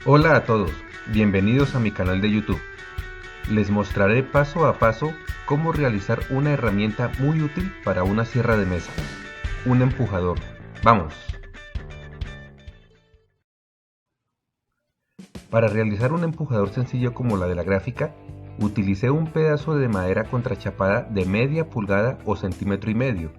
Hola a todos, bienvenidos a mi canal de YouTube. Les mostraré paso a paso cómo realizar una herramienta muy útil para una sierra de mesa, un empujador. ¡Vamos! Para realizar un empujador sencillo como la de la gráfica, utilicé un pedazo de madera contrachapada de media pulgada o centímetro y medio.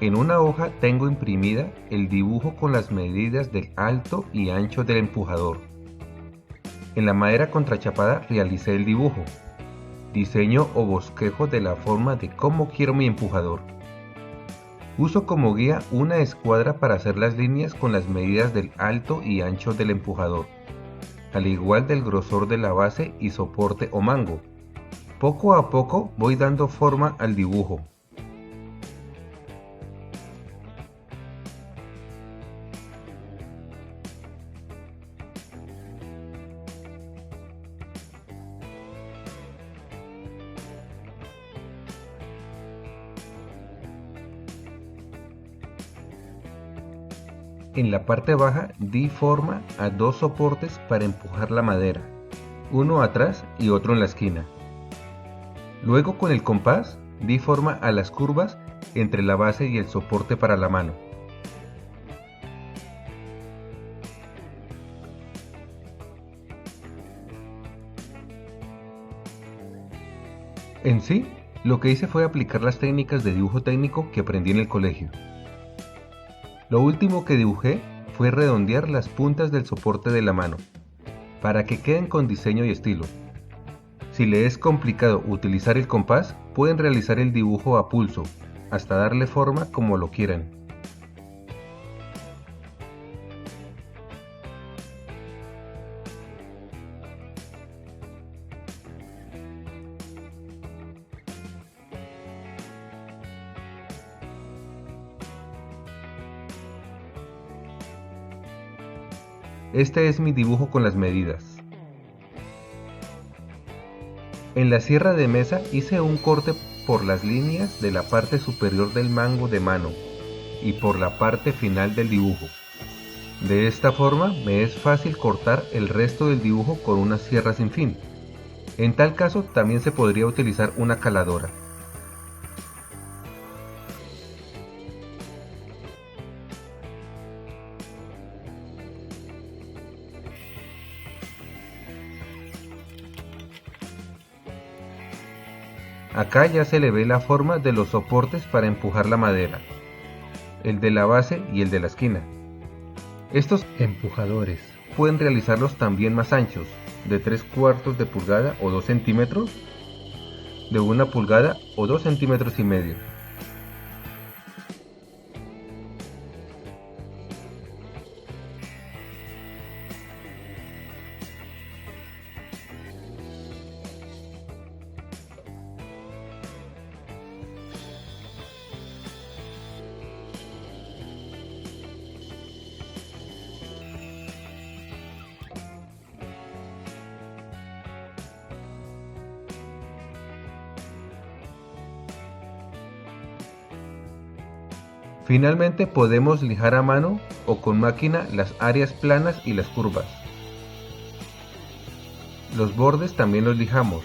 En una hoja tengo imprimida el dibujo con las medidas del alto y ancho del empujador. En la madera contrachapada realicé el dibujo, diseño o bosquejo de la forma de cómo quiero mi empujador. Uso como guía una escuadra para hacer las líneas con las medidas del alto y ancho del empujador, al igual del grosor de la base y soporte o mango. Poco a poco voy dando forma al dibujo. En la parte baja di forma a dos soportes para empujar la madera, uno atrás y otro en la esquina. Luego con el compás di forma a las curvas entre la base y el soporte para la mano. En sí, lo que hice fue aplicar las técnicas de dibujo técnico que aprendí en el colegio. Lo último que dibujé fue redondear las puntas del soporte de la mano, para que queden con diseño y estilo. Si le es complicado utilizar el compás, pueden realizar el dibujo a pulso, hasta darle forma como lo quieran. Este es mi dibujo con las medidas. En la sierra de mesa hice un corte por las líneas de la parte superior del mango de mano y por la parte final del dibujo. De esta forma me es fácil cortar el resto del dibujo con una sierra sin fin. En tal caso también se podría utilizar una caladora. Acá ya se le ve la forma de los soportes para empujar la madera, el de la base y el de la esquina. Estos empujadores pueden realizarlos también más anchos, de 3/4 de pulgada o 2 centímetros, de 1 pulgada o 2 centímetros y medio. Finalmente podemos lijar a mano o con máquina las áreas planas y las curvas. Los bordes también los lijamos,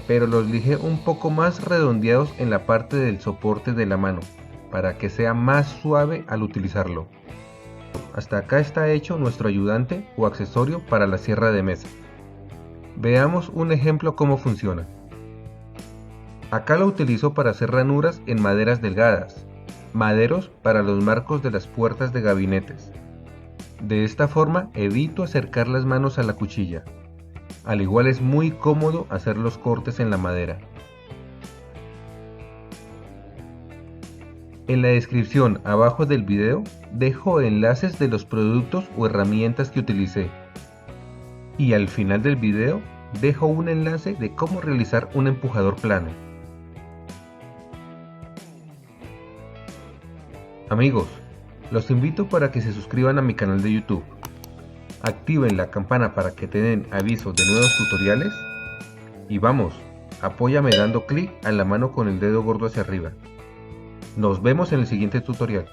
pero los lijé un poco más redondeados en la parte del soporte de la mano, para que sea más suave al utilizarlo. Hasta acá está hecho nuestro ayudante o accesorio para la sierra de mesa. Veamos un ejemplo cómo funciona. Acá lo utilizo para hacer ranuras en maderas delgadas, maderos para los marcos de las puertas de gabinetes. De esta forma evito acercar las manos a la cuchilla. Al igual es muy cómodo hacer los cortes en la madera. En la descripción abajo del video dejo enlaces de los productos o herramientas que utilicé. Y al final del video dejo un enlace de cómo realizar un empujador plano. Amigos, los invito para que se suscriban a mi canal de YouTube, activen la campana para que te den avisos de nuevos tutoriales y vamos, apóyame dando clic a la mano con el dedo gordo hacia arriba. Nos vemos en el siguiente tutorial.